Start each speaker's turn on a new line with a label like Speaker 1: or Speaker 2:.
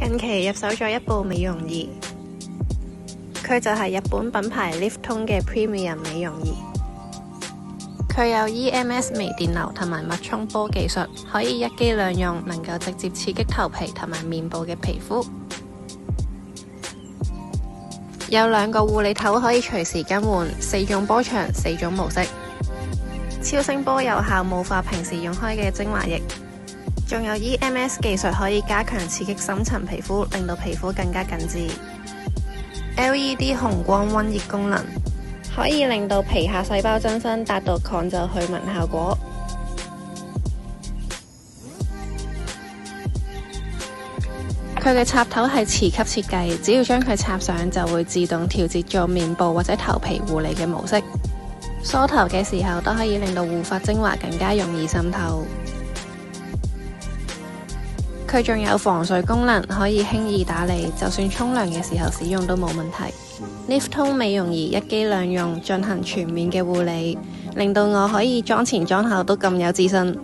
Speaker 1: 近期入手咗一部美容儀，佢就係日本品牌 Lifton 嘅 Premium 美容儀。佢有 EMS 微電流同埋脈衝波技術，可以一機兩用，能夠直接刺激頭皮同埋面部嘅皮膚。有2個護理頭可以隨時更換，4種波長，4種模式。超聲波有效霧化平時用開嘅精華液。仲有 EMS 技術可以加強刺激深層皮膚，令到皮膚更加緊緻。LED 紅光溫熱功能可以令到皮下細胞增生，達到抗皺去紋效果。佢嘅插頭係磁吸設計，只要將佢插上就會自動調節做面部或者頭皮護理嘅模式。梳頭嘅時候都可以令到護髮精華更加容易滲透。佢仲有防水功能，可以輕易打理，就算沖涼嘅時候使用都冇問題。Lifton 美容儀一機兩用，進行全面嘅護理，令到我可以妝前妝後都咁有自信。